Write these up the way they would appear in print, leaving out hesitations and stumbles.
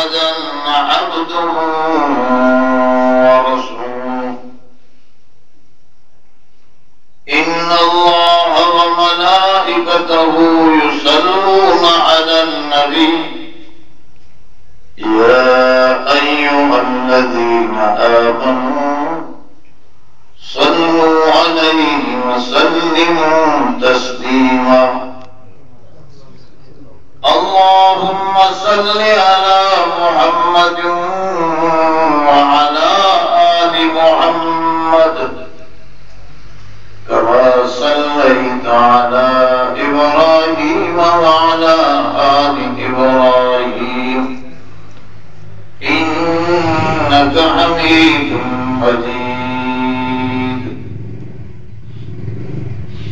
محمدا عبده ورسوله إن الله وملائكته يصلون على النبي يا أيها الذين آمنوا صلوا عليه وسلموا تسليما اللهم صل على محمد وعلى آل محمد كما صليت على إبراهيم وعلى آل إبراهيم إنك حميد مجيد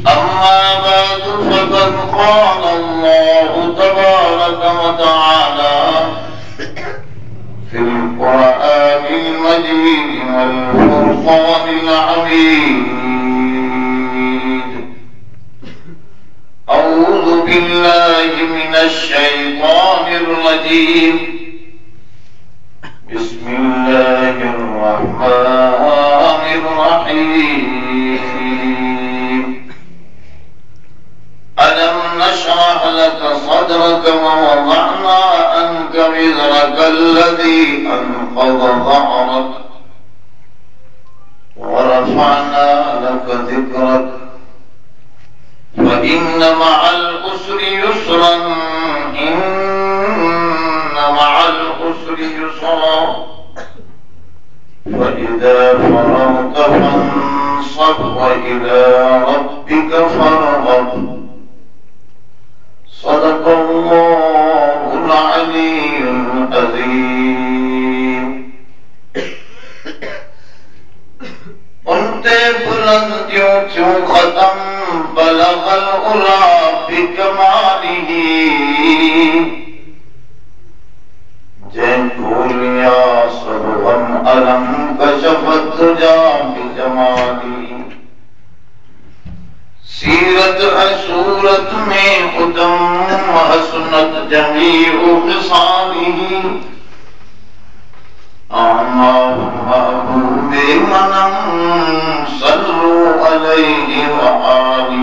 أما بعد فقد قال الله تبارك وتعالى في القرآن المجيد والفرقان الحميد أعوذ بالله من الشيطان الرجيم بسم الله الرحمن الرحيم ألم نشرح لك صدرك ووضعنا عنك وزرك الذي أنقض ظهرك ورفعنا لك ذكرك فإن مع العسر يسرا إن مع العسر يسرا فإذا فرغت فانصب وإلى ربك فارغب صدق الله العلي العظيم انتے بلندیوں کیوں ختم بلغ العلا بکمالہ جن بھولیا سب غم علم کشفت دجا بجمالہ سیرت ہے صورت میں قدم حسنت جمیع خصالہ محبوب منم صلو علیہ وآلہ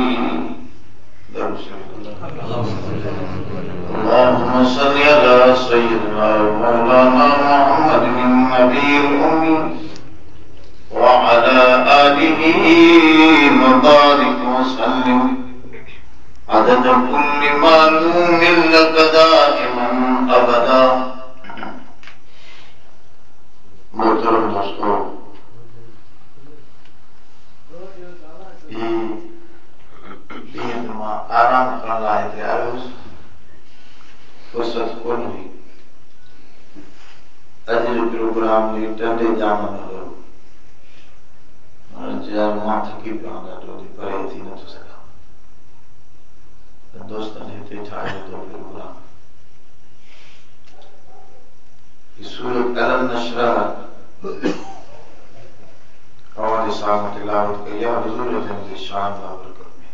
اللهم صل على سيدنا مولانا محمد النبي الأمي وعلى آله وبارك وسلم عدد كل معلوم لك دائما أبدا محترم دوستوں یہ آرام کرنے لائے تھے فرصت کون ہوئی اجر پروگرام لی ٹنڈے جانا نہ لو جب ماں تھکی پانا تو دی پرے تھی نہ تو سکا دوستان ہے تے ٹھائے تو پروگرام یہ سورت علم نشرہ ہمارے سامنے تلاوت کیا حضور رضی شان بابرکت میں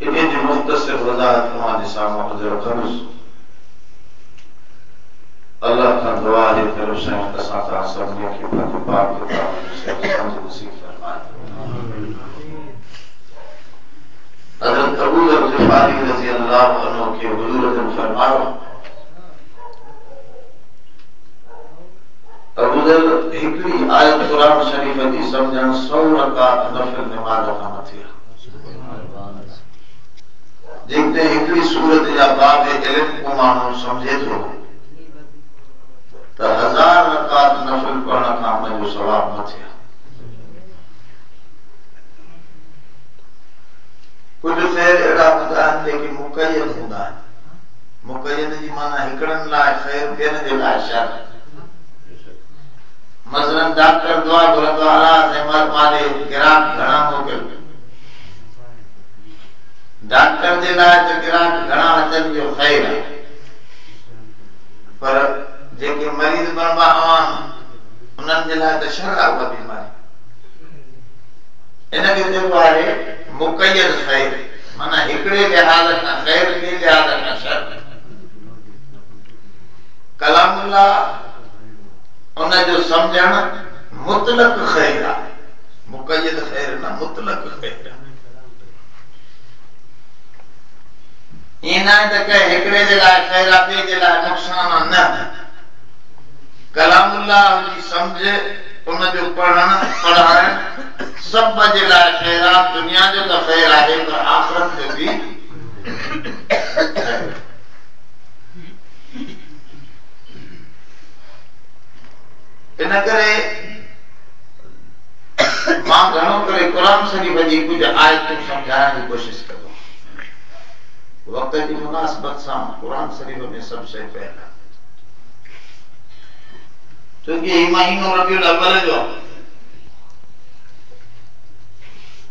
انہیں جو مختصر وضاحت ہمارے سامنے حضور خمس اللہ کا دعا ہے کہ روشن قصاتا سمجھے کہ پاک پاک کتاب سے سمجھ نصیب فرمائے حضرت ابو ذر غفاری رضی اللہ عنہ کے حضور نے فرمایا ابو ذر ہکڑی آیت قرآن شریف دی سمجھن 100 رکعت نفل نماز کا متیا دیکھتے ہکڑی سورت یا باب علم کو مانو سمجھے تو 1000 رکعت نفل پڑھنا کام میں جو ثواب متیا کچھ خیر اڑا بدان لیکن مقید ہوتا ہے مقید جی مانا ہکڑن لائے خیر پھر دے لائے شر مثلا ڈاکٹر دعا بلند والا نعمت مالے گراک گھنا موکل ڈاکٹر دے لائے تو گراک گھنا اچن جو خیر ہے پر جیکے مریض بنبا آوان انہن دے لائے تو شر آگا بیماری انہاں کے جو بارے مقید خیر مانا ایک हिकड़े लिहाज खां ख़ैर ॿिए लिहाज खां शर। कलामुल्लाह उन जो समझण मुतलक ख़ैर आहे, मुक़य्यद ख़ैर न, मुतलक ख़ैर आहे। ईअं न आहे त कंहिं हिकड़े जे लाइ ख़ैर आहे ॿिए जे लाइ नुक़सान आहे, न। कलामुल्लाह जी सम्झ, उन जो पढ़ण पढ़ाइण सभ जे लाइ ख़ैर आहे। दुनिया जो त ख़ैर आहे पर आख़िरत जो बि इन करे मां घणो करे क़ुर शरीफ़ जी कुझु आयतूं सम्झाइण जी कोशिश कंदो। वक़्त जी मुनासिबत सां क़ुर शरीफ़ में सभु शइ पियल आहे, छोकी ही महीनो रबीउल अव्वल जो।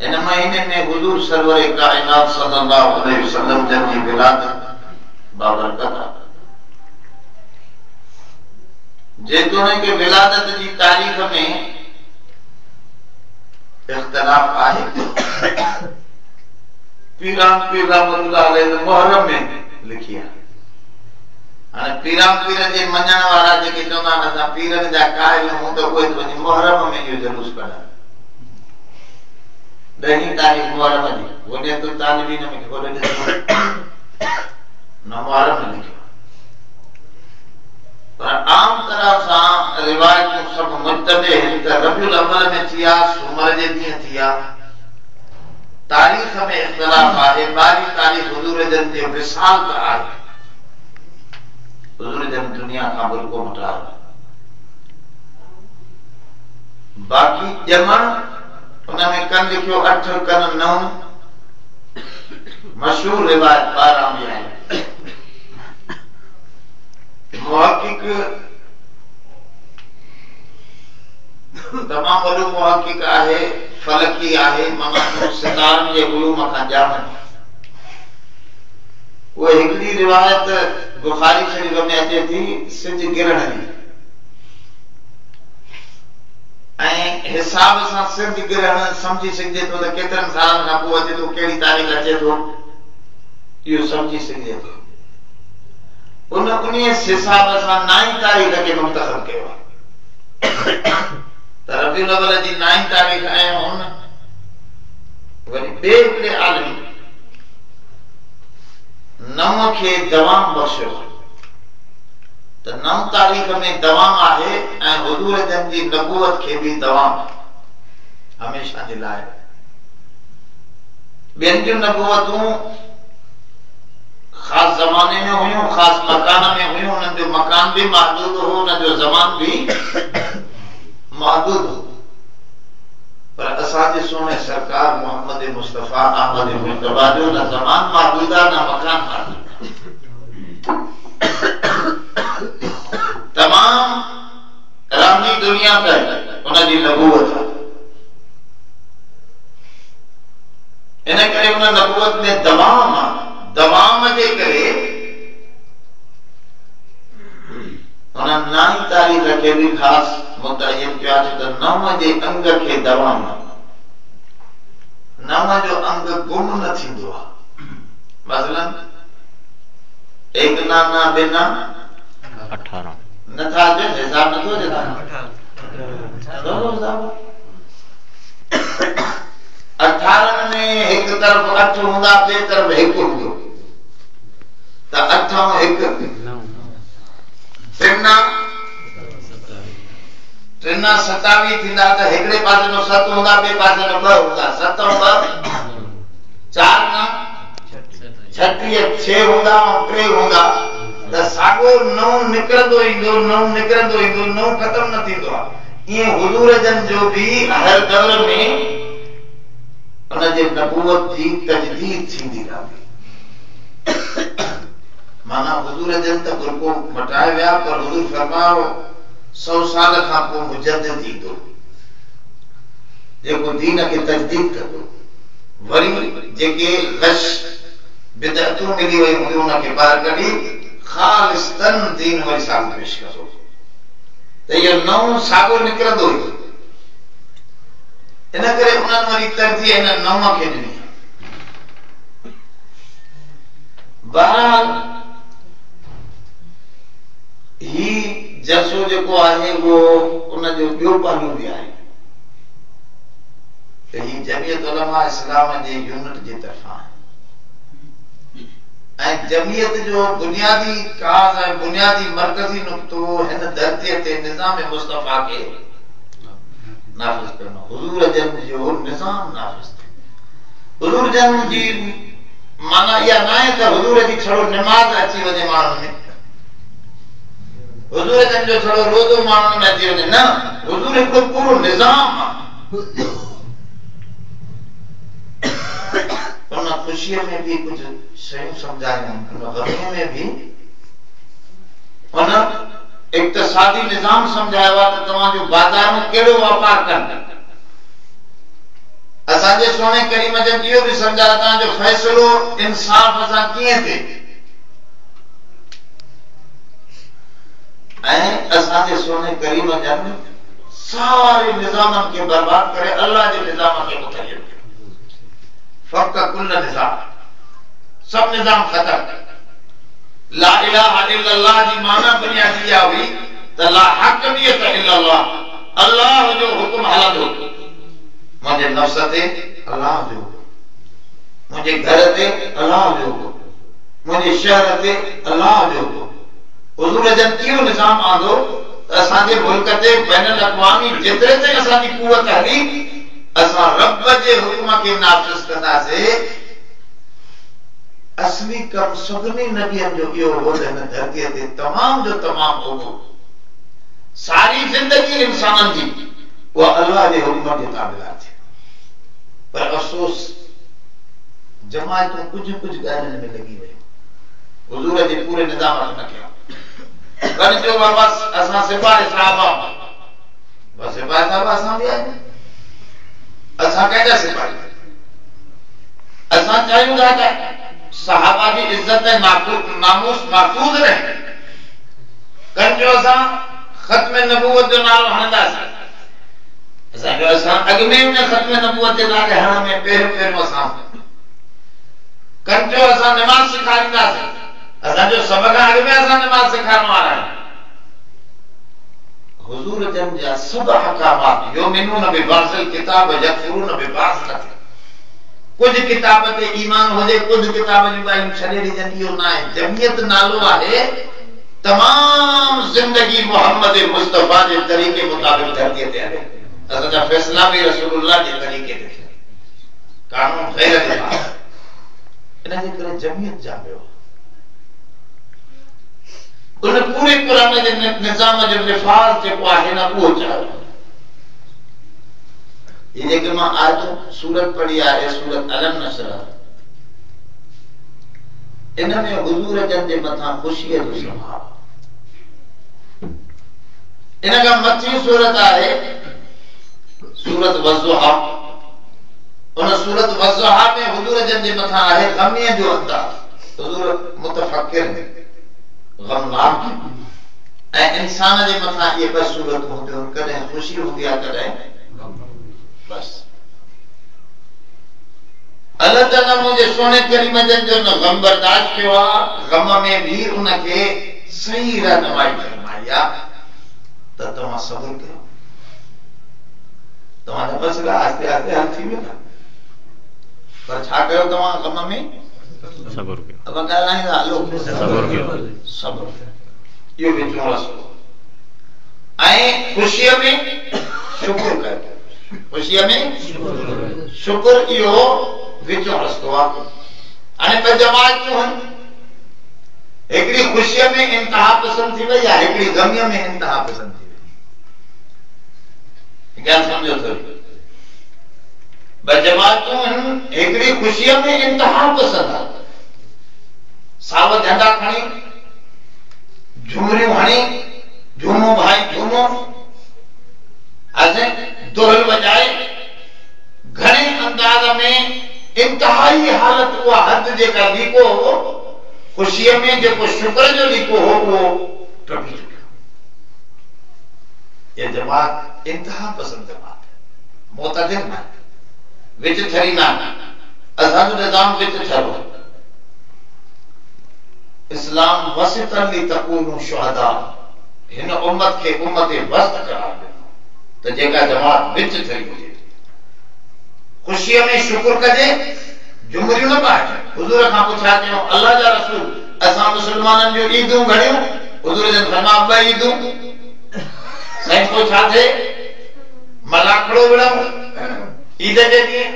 इन महीने में हुजूर सरवर कायनात सल्लल्लाहु अलैहि वसल्लम जन जी विलादत बाबरकत आहे। जेतोणीकि विलादत जी तारीख़ में इख्तिलाफ आहे। पीरान पीर रहमतुल्लाह अलैहि मुहर्रम में लिखी आहे। हाणे पीरान पीर जे मञण वारा जेके चवंदा आहिनि असां पीरनि जा कायल हूं त उहे त वञी मुहर्रम में इहो जुलूस कढनि। 10 तारीख़ मुहर्रम जी वञे तो तालिबीन में खोले ॾिसो न मुहर्रम में लिखियो। पर आम तरह सां रिवायतूं सभु मुतबे आहिनि त रबीउल अव्वल में थिया, सूमर जे ॾींहुं थिया। तारीख़ में इख्तिलाफ आहे। 12 तारीख़ हुजूर जन जे विसाल त आहे, हुजूर जन दुनिया खां बिल्कुलु मटार। बाक़ी ॼमण उन में कन लिखियो 8 कन 9, मशहूर रिवायत 12 में आहे। मुहक़िक़ तमाम वॾो मुहक़िक़ आहे, फलकी आहे, माना सितारनि जे उलूम खां ॼाणनि। उहे हिकड़ी रिवायत बुखारी शरीफ़ में अचे थी सिज गिरण जी, ऐं हिसाब सां सिज गिरण समझी सघिजे थो त केतिरनि सालनि खां पोइ अचे थो, कहिड़ी तारीख़ अचे थो, इहो समझी सघिजे थो। उन हिसाब सां 9 तारीख़ खे मुंतखब कयो आहे त रबीउल अव्वल जी 9 तारीख़। ऐं हुन वरी ॿिए हिकिड़े आलिम 9 खे दवाम बख़्शियो त 9 तारीख़ में दवाम आहे ऐं हुजूर जन जी नबूवत खे बि दवाम हमेशा जे लाइ। ॿियनि जूं नबूवतूं ख़ास ज़माने में हुयूं, ख़ास मकान में हुयूं, उन्हनि जो मकान भी महदूद हो, उन जो ज़मान भी महदूद हो। पर असांजे सोने सरकार मोहम्मद मुस्तफा अहमद मुस्तफा जो न ज़मान महदूद आहे, न मकान महदूद। तमाम रामी दुनिया पे उन जी नबूवत आहे। इन करे उन नबूवत में दवाम आहे। दवाम जे करे उन 9 तारीख़ खे भी ख़ास मुतयन कयो आहे त 9 जे अंग खे दवाम आहे। 9 जो अंग गुम न थींदो आहे। मसलन एक नाना बिना 18 नथा अचे, हिसाब नथो अचे। 18 में एक तरफ 8 हूंदा, ॿिए तरफ 1 हूंदो त 8 ऐं 1 3 27 थींदा त हिकिड़े पासे में 7 हूंदा, ॿिए पासे में 2 हूंदा। 7 ऐं 2 4 36 6 हूंदा ऐं 3 हूंदा त साॻो 9 निकिरंदो ईंदो, 9 निकिरंदो ईंदो, 9 ख़तम न थींदो आहे। ईअं हुजूर जन जो भी हर दौर में उन जे नबूवत जी तजदीद थींदी रहंदी। माना हुजूर जन त बिल्कुलु मटाए विया, पर हुजूर फरमायो 100 साल खां पोइ मुजद्दिद ईंदो जेको दीन खे तजदीद कंदो। वरी जेके गश बिदअतूं मिली वई हूंदियूं उनखे ॿाहिरि कढी खालिस्तन दीन वरी साल पेश कंदो त इहो 9 साॻियो निकिरंदो ई। इन करे उन्हनि वरी तरजीह हिन 9 खे ॾिनी। बहरहाल ही जलसो जेको आहे वो उन जो ॿियो पहलू बि आहे त ही जमीयत उलमा इस्लाम जे यूनिट जे तरफ़ां ऐं जमीयत जो बुनियादी काज़ ऐं बुनियादी मरकज़ी नुक़्तो हिन धरतीअ ते निज़ाम मुस्तफ़ा खे नाफ़िज़ करणो, हुज़ूर जन जो निज़ाम नाफ़िज़ करणो। हुज़ूर जन जी माना इहा न आहे त हुज़ूर जी छड़ो निमाज़ अची वञे माण्हुनि में, हुज़ूर जन जो छड़ो रोज़ो माण्हुनि में अची वञे, न, हुज़ूर हिकिड़ो पूरो निज़ाम आहे। उन ख़ुशीअ में भी कुछ शयूं सम्झायूं, उन ग़मीअ में भी उन इक़्तिसादी निज़ाम सम्झायो आहे त तव्हां जो बाज़ारूं कहिड़ो वापार कनि। असांजे सोने करीम जन इहो बि सम्झायो तव्हांजो फ़ैसिलो इंसाफ़ सां कीअं थिए, ऐं असांजे सोने करीम जन सारे निज़ामनि खे बर्बाद करे अल्लाह जे निज़ाम खे मुतय्यन कयो। फक़ कुल निज़ाम, सब निज़ाम खत्म। ला इलाहा इल्लल्लाह जी माना बुनियादी इहा हुई त ला हक़नियत इल्लल्लाह, अल्लाह जो हुकुम हलंदो, मुंहिंजे नफ़्स ते अल्लाह जो हुकुम, मुंहिंजे घर ते अल्लाह जो हुकुम, मुंहिंजे शहर ते अल्लाह जो हुकुम। हुज़ूर जन इहो निज़ाम आंदो त असांजे मुल्क ते बैनुल अक़वामी जेतिरे ते असांजी कुवत हली असां रब जे हुकुम खे नाफ़िज़ कंदासीं। असली कम सभिनी नबियनि जो इहो हो हिन धरतीअ ते तमाम जो तमाम हो, सारी जिंदगी इंसाननि जी उहा अल्लाह जे हुकुम जे ताबेदार थी। पर अफ़सोस जमायतूं कुछ ॻाल्हियुनि में लॻी वयूं, हुज़ूर जे पूरे निज़ाम न कया। गॾु जो बस असां सिपाही साहब, बस सिपाही साहब असां बि आहियूं, असां कंहिंजा सिपाही, असां चाहियूं था त सहाबा जी इज्जत ऐं नामूस महफूज़ रहे। कंजो असां ख़त्म नबूवत जो नालो हणंदासीं, असांजो असां अॻु में उन ख़त्म नबूवत जे नाले हणण में पहिरियों असां कंजो असां निमाज़ सेखारींदासीं, असांजो सभ खां अॻु में असां निमाज़ सेखारण वारा आहियूं। हुज़ूर जन जा सभ अहकामात युमिनून बिबाज़िल किताब यकफुरून बिबाज़, कुछ किताब ते ईमान हुजे, कुछ किताब जी ॻाल्हियूं छॾे ॾिजनि, इहो न आहे। जमीयत नालो आहे तमाम जिंदगी मोहम्मद मुस्तफ़ा जे तरीक़े मुताबिक़ धरतीअ ते हले, असांजा फ़ैसिला बि रसूलुल्लाह जे तरीक़े ते थियनि, कानून ग़ैर जे बारे। इन जे करे जमीयत जामियो उन पूरे क़ुरान जे निज़ाम जो निफ़ाज़ जेको आहे न उहो चयो। ये जेके मां आयत सूरत पढ़ी आहे, सूरत अलम नशर, इन में हुज़ूर जन जे मथां ख़ुशीअ जो स्वभाव। इन खां मथी सूरत आहे सूरत वज़्ज़ुहा। उन सूरत वज़्ज़ुहा में हुज़ूर जन जे मथां आहे ग़मीअ जो अंदाज़। हुज़ूर मुतफ़क्किर गमनाक ऐं इंसान जे मथां इहे ॿ सूरतूं हूंदियूं, कॾहिं ख़ुशी हूंदी आहे, कॾहिं बस। अल्लाह ताला मुंहिंजे सोने करीम जन जो न गम बर्दाश्त कयो आहे, गम में भी उनखे सही रहनुमाई फरमाई आहे त तव्हां सब्र कयो, तव्हांजा मसइला आहिस्ते आहिस्ते हल थी वेंदा। पर छा कयो तव्हां गम में? सब्र कयो। अब ॻाल्हाईंदा हलो, सब्र कयो, सब्र इहो विचो रस्तो। ऐं ख़ुशीअ में शुक्र कयो, ख़ुशीअ में शुक्र इहो विचो रस्तो आहे। हाणे ॿ जमातूं आहिनि, हिकिड़ी ख़ुशीअ में इंतहा पसंदि थी वई आहे, हिकिड़ी ग़मीअ में इंतहा पसंदि थी वई। ॻाल्हि सम्झो थोरी, ॿ जमातूं आहिनि, हिकिड़ी ख़ुशीअ में इंतहा पसंदि आहे, साव झंडा खणी झुमरियूं हणी झूमो भाई झूमो, असां दोहल बजाए घणे अंदाज में इंतहाई हालत उहा हद जेका लीको हो ख़ुशीअ में जेको शुक्र जो लीको हो उहो टपी चुकियो। ये जमात इंतहा पसंद जमात है, मोतदिल न, विच थरी न, असांजो निज़ाम विच थरो। इस्लाम वसितन ली तकूनु शुहदा हिन उम्मत के उम्मत वस्त करार ॾिनो त जेका जमात विच थई हुजे खुशी में शुक्र कजे जुमरियूं न पाए हुजूर खां पुछा कयो अल्लाह जा रसूल असां मुसलमानन जो ईदूं घणियूं हुजूर जन फरमाया 2 ईदूं साईं को छा थे मलाखड़ो विड़ाऊं ईद जे ॾींहुं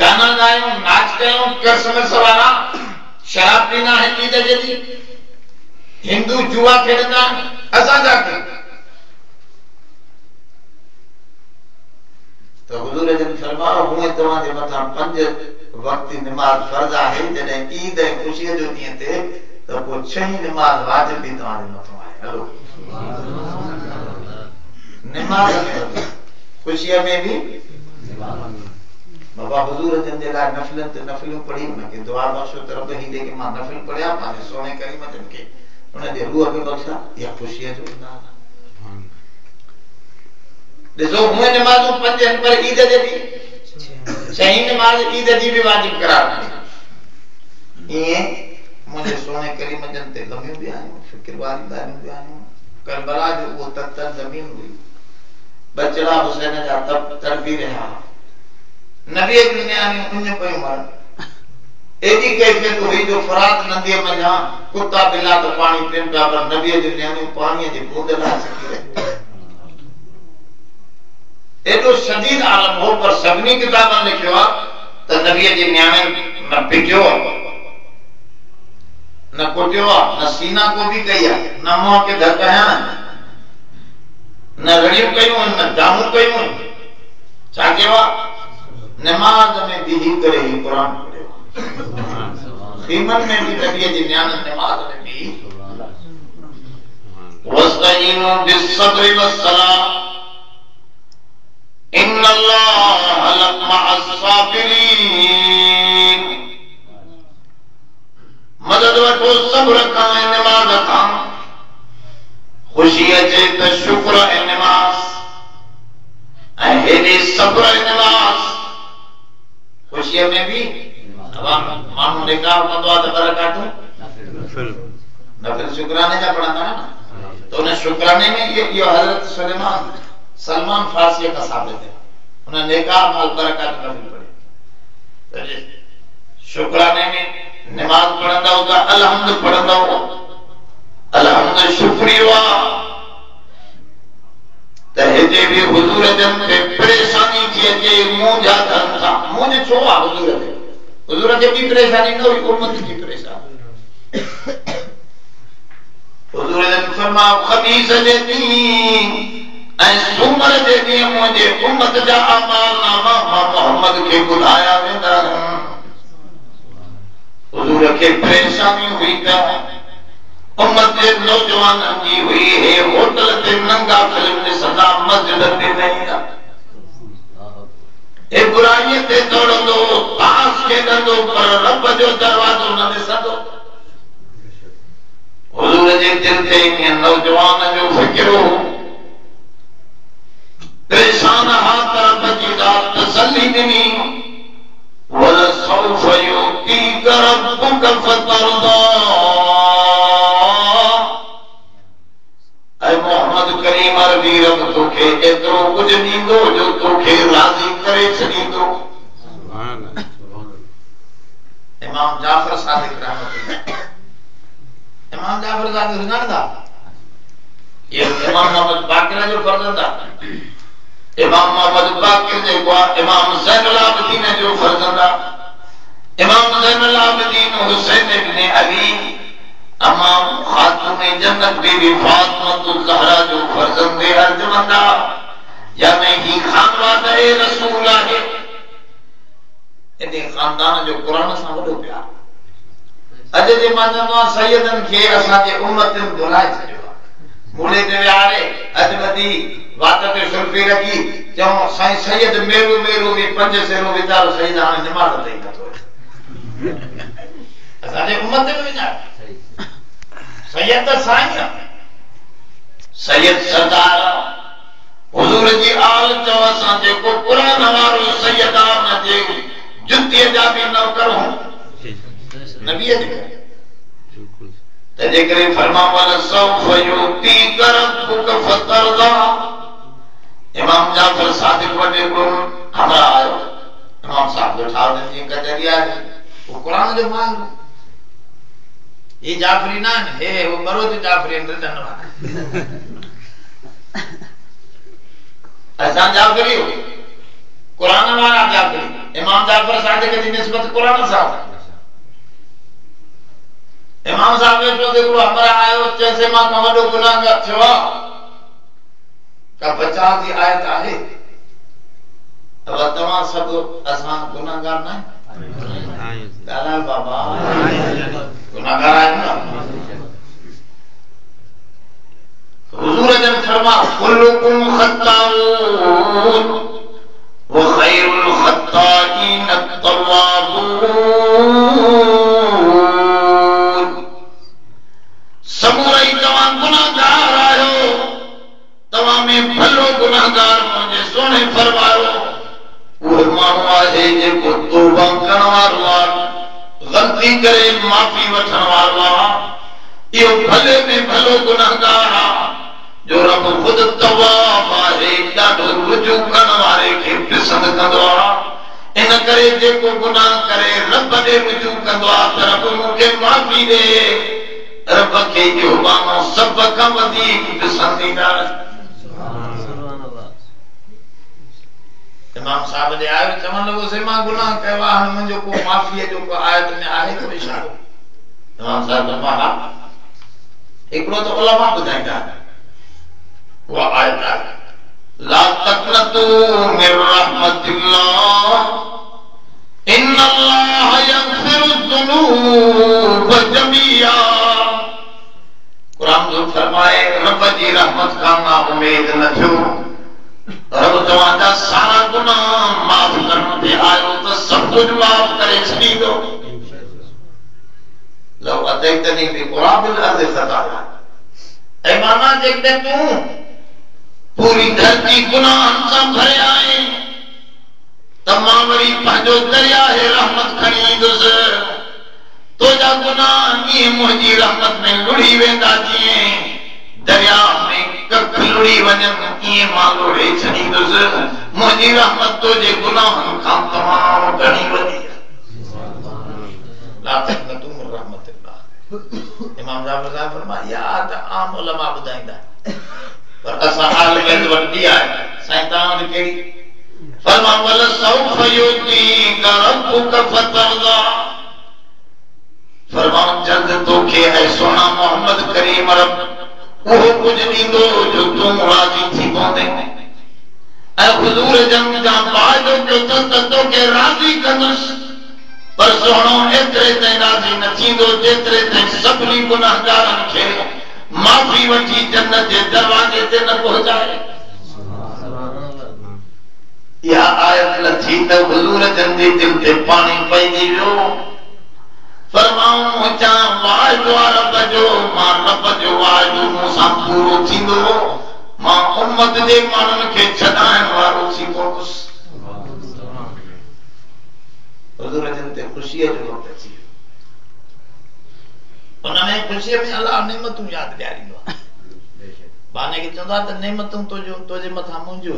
गाना गायूं नाच कयूं क्रिसमस वारा शराब पीना है ईद जे ॾींहुं हिंदू जुआ खेॾंदा असां छा कयूं तो हुजूर जन फरमायो हुए तव्हां जे मथां 5 वक्त नमाज फर्ज आहे जॾहिं ईद ऐं ख़ुशी जो ॾींहुं थिए त पोइ 6 नमाज वाजिब बि तव्हां जे मथां आहे हलो नमाज में खुशी में भी बाबा हुजूर जन जे लाइ नफिलन ते नफिलूं पढ़ी उनखे दुआ बख्शो त रब ही दे के मां नफिल पढ़िया पंहिंजे सोने करीम जन के उन जे रूह खे बख्शा या खुशी जो इनाम ॾिसो हुए नमाज़ूं 5 आहिनि पर ईद जे ॾींहुं 6 नमाज ईद जी भी वाजिब करार ॾिनी ईअं मुंहिंजे सोने करीम जन ते लम्हियूं बि आहियूं फिक्र वारी ॻाल्हियूं बि आहियूं करबला जो वो तत्तर ज़मीन हुई बचड़ा हुसैन जा तड़पी रहा नबी दुनिया में उन पे मर एडी कैफियत हुई जो फरात नदी में जहां कुत्ता बिल्ला तो पानी पीन पिया पर नबी दुनिया में पानी जी बूंद ला सकी एडो शदीद आलम हो पर सभी किताबन लिखियो त नबी जी न्याणे न पिटियो न कुटियो न सीना को भी कया न मुंह के धकया न रड़ियों कयूं न जामू कयूं छा कयो नमाज में बिही करे ही कुरान पढ़ियो खीमन में भी नबी जी न्याणे नमाज में भी वस्तईनु बिस्सब्रि वस्सलाम इन्नल्लाह लमअस साबिरीन मदद वठो सब्र खां नमाज खां खुशी अचे त शुक्र ऐं नमाज ऐं हेॾे सब्र ऐं नमाज खुशीअ में भी माण्हू निकाह कंदो आहे त बरकातूं नफिल शुक्राने जा पढ़ंदा न तो उन शुक्राने में इहो हज़रत सलमान फारसी का साबित है उन्हें निकाह माल बरकत नफिल पढ़े शुक्राने में नमाज पढ़ंदा हो अलहम्द पढ़ंदा हो अलहम्द शुक्रिया त हेजे भी हुजूर जन ते परेशानी थी अचे मुंह जा धन सां मुंह छो आहे हुजूर खे भी परेशानी न हुई उम्मत की परेशानी हुजूर जन फरमाया खमीस जे ॾींहुं ऐं सूमर जे ॾींहुं मुंहिंजे उम्मत जा अमाल नामा मां मोहम्मद खे ॿुधाया वेंदा हुजूर खे परेशानी हुई त उम्मत जे नौजवाननि जी हुई हे होटल ते नंगा फिल्म ॾिसंदा मस्जिद ते न ईंदा हे बुराईअ ते दौड़ंदो ताश खेॾंदो पर रब जो दरवाज़ो न ॾिसंदो हुजूर जे दिल ते इन नौजवान जो फिक्र हो परेशान हाथ रब की दात तसल्ली ॾिनी वलसौफ युतीक रब्बुक फतरदा ऐ मोहम्मद करीम अरबी रब तोखे एतिरो कुझु ॾींदो जो तोखे राज़ी करे छॾींदो इमाम जाफर सादिक रहमतुल्लाह इमाम जाफर सादिक सुञाणंदा ये इमाम मोहम्मद बाक़िर जो फर्ज़ंद आहे इमाम मोहम्मद बाक़िर जेको आहे इमाम ज़ैनुल आबिदीन जो फर्ज़ंद आहे इमाम ज़ैनुल आबिदीन हुसैन इब्न अली इमाम खातून जन्नत बीबी फातिमा ज़हरा जो फर्ज़ंद अर्जमंद आहे यानी ही खानवाद ए रसूल आहे इन खानदान जो कुरान सां वॾो प्यार अॼु जे मां सैयदन खे असांजे उम्मतनि घुराए छॾियो मूले ते विहारे अजमदी वात ते सुल्फी रखी चऊं साईं सैयद मेरो मेरो भी 5 सेरो वीचारो सैयद हाणे निमाज़ ते नथो अचे असांजे उम्मत में विचार सैयद त साईं सैयद सरदार हुजूर जी आल चओ असां जेको कुरान वारो सैयद आहे न जे जुतीअ जा भी नौकर हो नबी जे तंहिंजे करे फरमावल सौफ युतीक रब्बुक फतरदा। इमाम जाफर सादिक वॾे को हमरा आयो, इमाम साहब जो ठाव जी कचहरी आहे, वो कुरान जो माल ये जाफरी ना है, वो बरोज जाफरी रिटर्न वाला ऐसा जाफरी हो कुरान वाला जाफरी। इमाम जाफर सादिक की निस्बत कुरान साहब। इमाम साहब जो देखो हमरा आयो जैसे मां का वडो गुनाहगार थियो का बचा दी आयत आहे। अब तमाम सब असा गुनाहगार ना दादा बाबा गुनाहगार है ना। हुजूर जन फरमा कुल्लुकुम खत्ताऊन व खैरुल खत्ताईन अत्तवाबून। समूरई तवा गुनाहगार आयो, तवा में भलो गुनाहगार मुझे सोने फरमायो वो माण्हू आहे जेको तौबा करण वारो आहे, गलती करे माफ़ी वठण वारो आहे। इहो भले में भलो गुनाहगार आहे जो रब खुद तवाब आहे, ॾाढो रुजू करण वारे खे पसंद कंदो आहे। इन करे जेको गुनाह करे रब ॾे रुजू कंदो आहे त रब मूंखे माफ़ी ॾे, रब खे इहो माण्हू सभ खां वधीक पसंदीदा आहे। इमाम साहब ने आयो चवण लॻो से मां गुनाह कयो आहे, हाणे मुंहिंजो को माफ़ीअ जो को आयत में आहे त इशारो। इमाम साहब फरमाया हिकिड़ो त उलमा ॿुधाईंदा उहा आयत आहे ला तक़नतू मिन रहमतिल्लाह इन्नल्लाह यग़फिरु ज़ुनूब जमीआ। कुरान जो फरमाए रब जी रहमत खां ना उमेद न थियो, रब तव्हांजा सारा गुनाह माफ़ करण ते आयो त सभु कुझु माफ़ करे छॾींदो। लौ अतैतनी बिक़ुराबिल अर्ज़ि ख़ताया। ऐ माना जेकॾहिं तूं पूरी धरती गुनाहनि सां भरिया आहे त मां वरी पंहिंजो दरियाए रहमत खणी ईंदुसि। तुंहिंजा गुनाह ईअं मुंहिंजी रहमत में लुड़ी वेंदा जीअं दरिया में कख लुड़ी वञनि, ईअं मां लुड़े छॾींदुसि। मुंहिंजी रहमत तुंहिंजे गुनाहनि खां तमामु घणी वॾी आहे। ला तक़नतू मिन रहमतिल्लाह। इमाम जाफर साहब फरमाया त आम उलमा ॿुधाईंदा पर असां हाल में वॾी आहे साईं तव्हां वटि कहिड़ी। फरमावल सौफ युतीक रब्बुक फतरदा। फरमाऊं जल्द तोखे ऐं सोना मोहम्मद करीम रब उहो कुझु ॾींदो जो तूं राज़ी थी पवंदे। ऐं हुज़ूर जन खां वाइदो कयो त तोखे राज़ी कंदुसि, पर सोनो एतिरे ताईं राज़ी न थींदो जेतिरे ताईं सभिनी गुनाहगारनि खे माफ़ी वठी जन्नत जे दरवाजे ते न पहुचाए। इहा आयत लथी त हुज़ूर जन जे दिल ते पाणी पइजी वियो। फरमाऊं चा वाइदो रब जो, मां रब जो वाइदो मूंसां पूरो थींदो, मां उम्मत जे माण्हुनि खे छॾाइण वारो थी पवंदुसि। हुज़ूर जन ते ख़ुशीअ जो वक़्तु अची वियो। उन में ख़ुशीअ में अलाह नेमतूं यादि ॾियारींदो आहे। बाने खे चवंदो आहे त नेमतूं तुंहिंजे मथां मुंहिंजो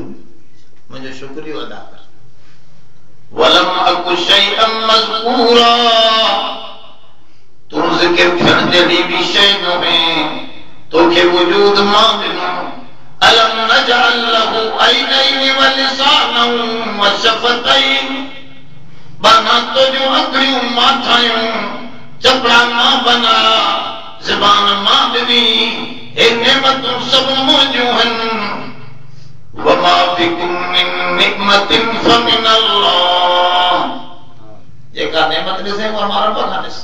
मुंहिंजो शुक्रियो अदा कर। वलम अकु शैअन मज़कूरा। तूं ज़िक्र थियण जहिड़ी ॿी शइ न हुई, तोखे वजूद मां ॾिनो। अलम नजअल लहू ऐनैन व लिसानन व शफ़तैन। बना तुंहिंजूं अखियूं मां ठाहियूं, चपड़ा मां बनाया, ज़बान मां ॾिनी। हे नेमतूं सभु मुंहिंजूं आहिनि। वमा बिकुम मिन निअमतिन फमिन अल्लाह। जेका नेमत ॾिसे उहा मां रब खां ॾिस।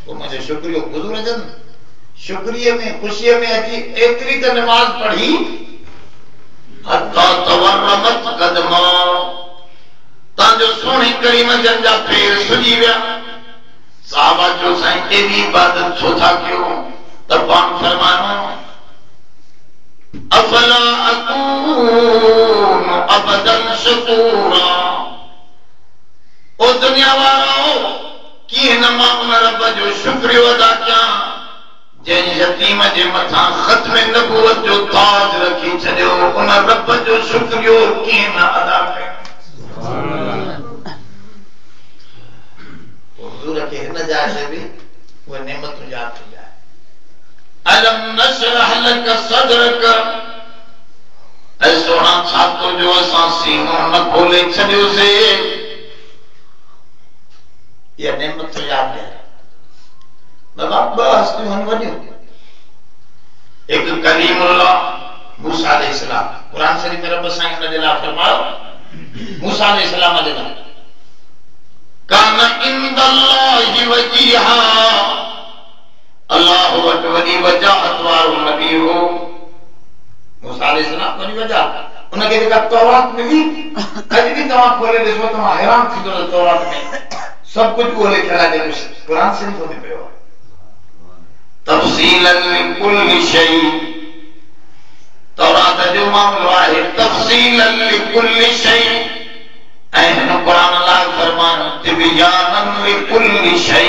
वो मुझे शुक्रियो हुज़ूर जन शुक्रिया में खुशी में अची एतरी त नमाज पढ़ी हत्ता तवरमत कदमा तांजो सोणी करीम जन जा पैर सुजी विया। साहबा जो साईं एडी इबादत छो था कयो त पाण फरमायो अफला अकून अबदन शकूरा। ओ दुनिया वारो कीअं न मां उन रब जो शुक्रियो अदा कयां जैं यतीम जे मथा खत्म नबूवत जो ताज रखी छॾियो उन रब जो शुक्रियो कीअं न अदा कयां। हुजूर खे हिन जाइ ते बि उहे नेमतूं यादि थी जाए। अलम नशरह लक सदरक ऐ सोना छातो जो असां सीनो न खोले छॾियोसीं। ये नेमत तो याद है बाबा ब हस्तियूं हन वॾियूं। एक कलीमुल्लाह मूसा अलैहिस्सलाम कुरान शरीफ में रब साईं हुन जे लाइ फरमायो मूसा अलैहिस्सलाम जे लाइ कान इंदल्लाहि वजीहा अल्लाह वटि वॾी वजाहत वारो नबी हो मूसा अलैहिस्सलाम वॾी वजाहत उनखे जेका तौरात मिली अॼु बि तव्हां खोले ॾिसो तव्हां हैरान थींदो त तौरात में सब कुछ वो लिखा है जो कुरान शरीफ में पियो तफसीलन लिकुल्लि शै तौरात जो मामलो है तफसीलन लिकुल्लि शै ऐं हिन कुरान अल्लाह फरमान तिबयानन लिकुल्लि शै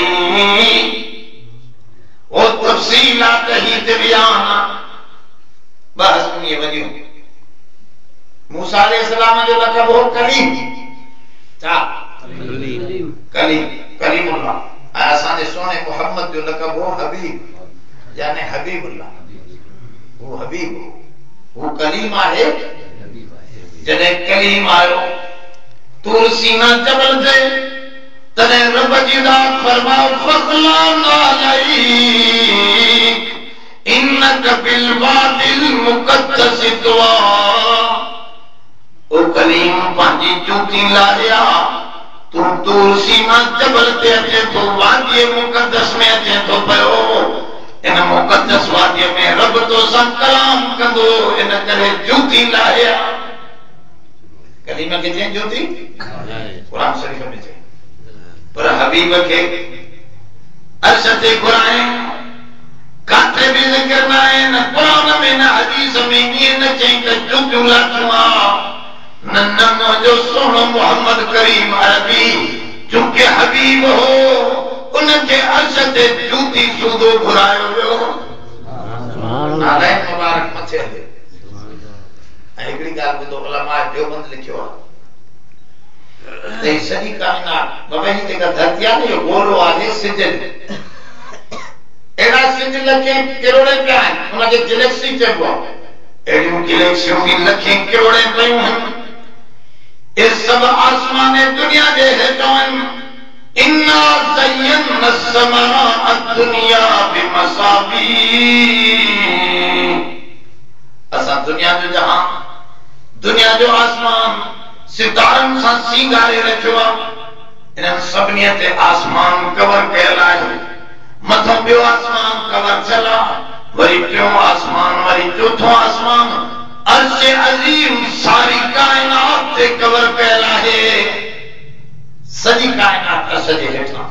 वो तफसीलात ही तिबयान बस में वजियो। मूसा अलैहिस्सलाम जो लक़ब हो कलीम चा कलीमुल्लाह असांजे सोने मोहम्मद जो लक़ब हो हबीब यानी हबीबुल्लाह वो हबीब वो कलीम आहे। जॾहिं कलीम आयो तूर सीना जबल ते तॾहिं रब जी दात फरमाओ फज़लाना अलैक इन्नक बिल वादिल मुक़द्दस तुवा ओ कलीम पंहिंजी जूती लाया तू तूर सीना जबल ते अचे तो वादी मुक़द्दस में अचे तो पयो इन मुक़द्दस वादी में रब तो सा कलाम कंदो इन करे जूती लाया कलीम के चए जूती कुरान शरीफ में चए पर हबीब के अर्श ते घुराए काथे भी जिक्र ना है न कुरान में न हदीस में ये न चई त जूतियूं लाथुआ न जो सोनो मोहम्मद करीम अरबी चूंकि हबीब हो उनके अर्श ते जूती सूदो घुरायो वियो नाले मुबारक मथे हले। हिकिड़ी ॻाल्हि ॿुधो उलमा देवबंद लिखियो आहे त सॼी काइनात बाबा जी जेका धरती आहे न इहो गोलो आहे सिज अहिड़ा सिज लखे किरोड़े पिया आहिनि उनखे गैलेक्सी चइबो आहे। अहिड़ियूं गैलेक्सियूं बि लखे किरोड़े पियूं आहिनि ये सब आसमान दुनिया के हेठों इन्ना ज़य्यना अस्समाअ दुनिया बिमसाबी असा दुनिया जो जहां दुनिया जो आसमान सितारन सा सींगारे रखियो आहे। इन सभिनी ते आसमान कवर कयल आहे मथों ॿियो आसमान कवर थियल आहे वरी टियों आसमान वरी चौथों आसमान अर्श अजीम सारी कायनात ते कवर कयल आहे। सॼी कायनात अर्श जे हेठां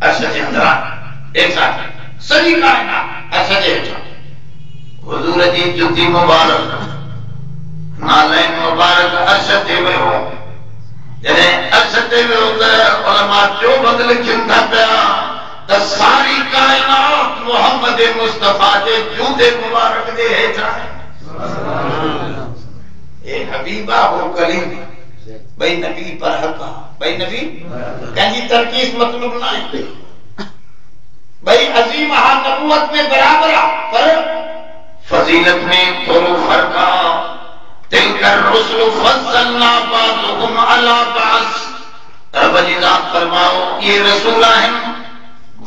अर्श जे अंदरां एक साथ सॼी कायनात अर्श जे हेठां हुजूर जी जुती मुबारक नालैन मुबारक अर्श ते वियो जॾहिं अर्श ते वियो त उलमा जो बदल लिखनि था पिया त सारी कायनात मोहम्मद मुस्तफा जे जूते मुबारक जे हेठां ए हबीबा हो कलीम भाई नबी पर हक भाई नबी कंहिंजी तरकीस मतलूब ना है भाई अजीम हा नबूवत में बराबर आहे पर फजीलत में थोड़ो फर्क आहे। तिलकर रुसुल फज़लना बाज़ुहुम अला बाज़ रब जी ज़ात फरमाओ ये रसूल आहिनि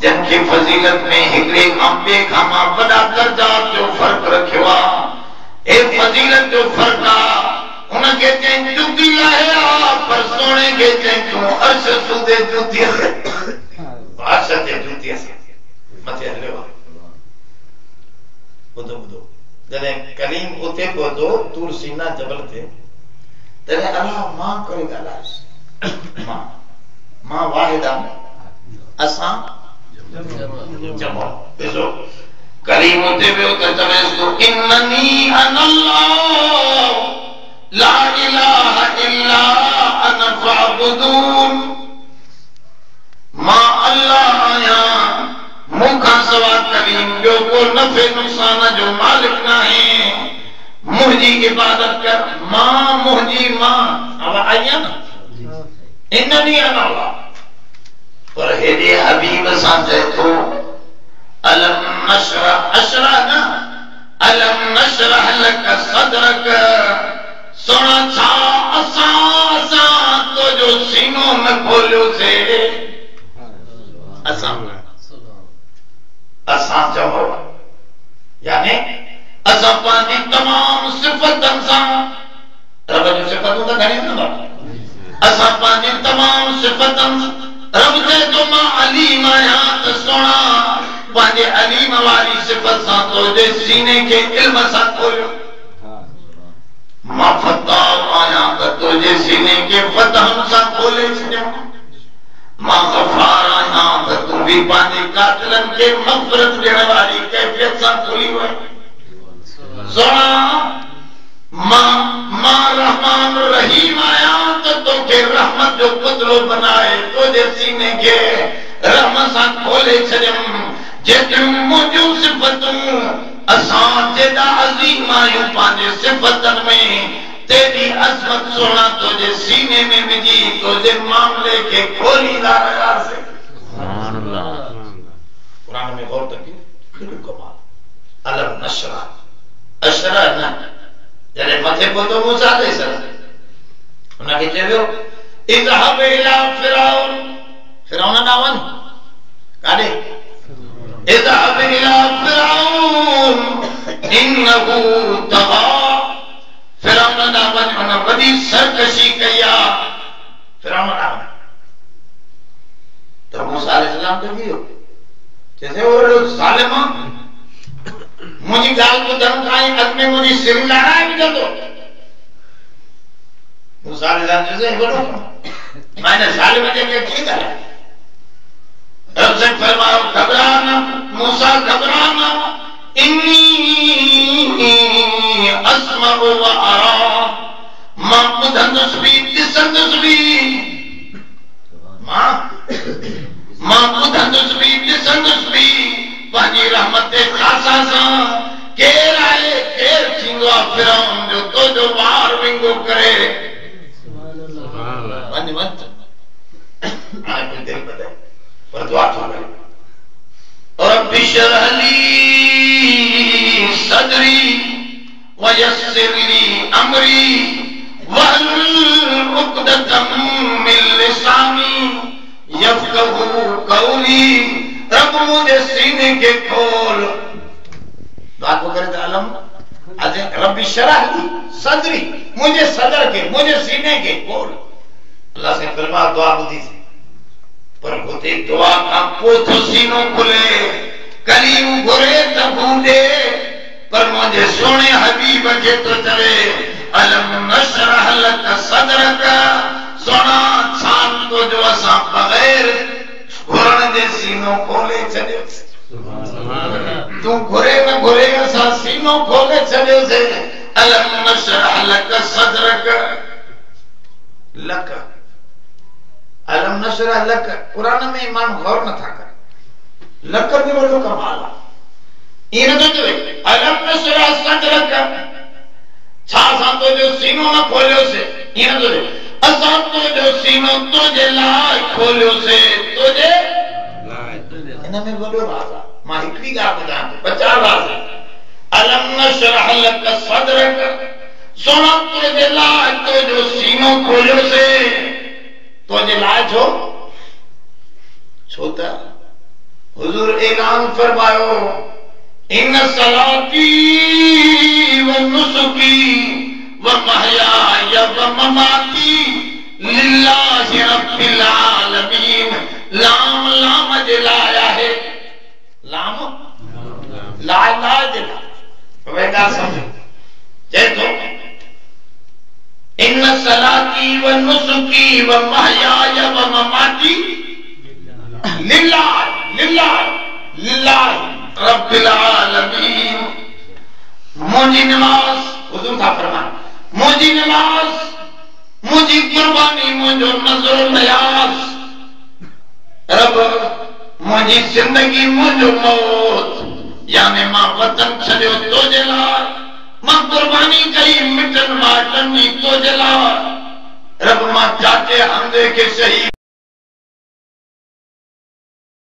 जिनके फजीलत में हिकड़े खां ॿिए खां मां वॾा दर्जात जो फर्क रखियो आहे। ए फजीलत जो फर्क आहे उनके चई जुती लाया पर सोने के चई तू अर्श सूदे जुती अर्श ते जुती मथे हलियो ॿुधो ॿुधो जॾहिं कलीम उते पहुतो तूर सीना जबल ते तॾहिं अल्लाह मां करे ॻाल्हायोसि मां वाहिदा असां जमो ॾिसो कलीम उते वियो त चवेसि तो इन्ननी अनल्लाह ला इलाहा इल्ला अना फअबुदून मां अल्लाह आहियां अलीम जो को नफे नुकसान जो मालिक नहीं मुझी इबादत कर मां मुझी मां अब आया ना इन्नी अना पर हेदे हबीब सा चए तो अलम नशरा अशरा ना अलम नशरह लक सदरक सोना छा असा तो जो सीनों में खोलियो से असा चवो यानी असा पांजी तमाम सिफतन सा रब जो सिफतों का घणी न असा पांजी तमाम सिफतन रब जे तो मां अलीम आया त सोना पांजे अलीम वाली सिफत सा तो जे सीने के इल्म सा खोलियो मां फताह आया त तो जे सीने के फतह सा खोले छो मां गफार आया त तू भी पांजे कातिलन के मग़फ़िरत देने वाली कैफियत सा खोली हुई सोना मां रहमान रहीम आया तो के रहमत जो पुतलो बनाए तो जे सीने के रहमत सा खोले छम जेतियूं मुंहिंजूं सिफ़तूं असां जेॾा अज़ीम आहियूं पंहिंजे सिफ़तनि में तेॾी अज़मत सोना तुंहिंजे सीने में विझी तुंहिंजे मामले खे खोलींदा रहियासीं क़ुरान में गौर त कयो केॾो कमाल अलम नशरा अशरा न जॾहिं मथे पहुतो मूसा अलैहिस्सलाम उनखे चयो इज़हब इला फिरौन फिरौन ॾांहुं वञ काॾे इज़हब इला फिरौन इन्नहु तग़ा फिरौन ॾांहुं वञ उन वॾी सरकशी कई आहे फिरौन ॾांहुं त मूसा अलैहिस्सलाम त वियो चइसि ओ ज़ालिम मुझी गाल ॿुधण खां ई अॻ में मुंहिंजी सिर लाराए विझंदो मूसा अलैहिस्सलाम चइसि वॾो मां हिन ज़ालिम जे कीअं ॻाल्हायां रब से फरमायो घबराना मूसा घबराना इन्नी अस्मउ व अरा मां ॿुधंदुसि बि ॾिसंदुसि बि मां ॿुधंदुसि बि ॾिसंदुसि बि पंहिंजी रहमत ख़ासा सां केर आहे केर थींदो आहे फिरौन जो तो जो वार विंगो करे वञ वञ हाणे कोई दिलि ॿधाए पर दुआ थो करे रब्बि इश्रह ली सदरी वयस्सिर ली अमरी वहलुल उक़दतम मिन लिसानी यफ़क़हू क़ौली रब मुझे सीने के खोल दुआ को करे अलम आज रब्बि इश्रह ली सदरी मुझे सदर के मुझे सीने के खोल अल्लाह से फरमा दुआ बुधी से पर होते दुआ का पोथो सीनो खुले कलीम घुरे त बूंदे पर मुझे सोने हबीब के तो चवे अलम नशरह लक सदरक सोना छान तो जो असा बगैर घुरण जे सीनो खोले छॾियो तू घुरे न घुरे असा सीनो खोले छॾियो से अलम नशरह लक सदरक लक अलम नशरह लक कुरान में माण्हू गौर नथा करे लक बि वॾो कमाल आहे ईअं नथो चवे अलम नशरह सदरक छा असां तुंहिंजो सीनो न खोलियोसीं ईअं नथो चवे असां तुंहिंजो सीनो तुंहिंजे लाइ खोलियोसीं तुंहिंजे हिन में वॾो राज़ आहे मां हिकिड़ी ॻाल्हि ॿुधायां थो 50 राज़ अलम नशरह लक सदरक सोना तुंहिंजे लाइ तुंहिंजो सीनो खोलियोसीं तुझे लाए छो त हुजूर ऐलान फरमायो इन सलाती व नुसुकी व महयाय व ममाती लिल्लाहि रब्बिल आलमीन लाम लाम जे लाया है लाम ला ला जे वेगा समझो जे तो इन सलाती व नुसुकी व महयाय व ममाती लिल्लाह लिल्लाह लिल्लाह रब्बिल आलमीन मुझी नमाज हुजूर था फरमान मुझी नमाज मुझी कुर्बानी मुझो नजर नियाज रब मुझी जिंदगी मुझो मौत यानी मां वतन छॾियो तोजे लाइ, मां कुर्बानी कई मिटन माटन जी तोजे लाइ। रब मां चाचे हमदे के शहीद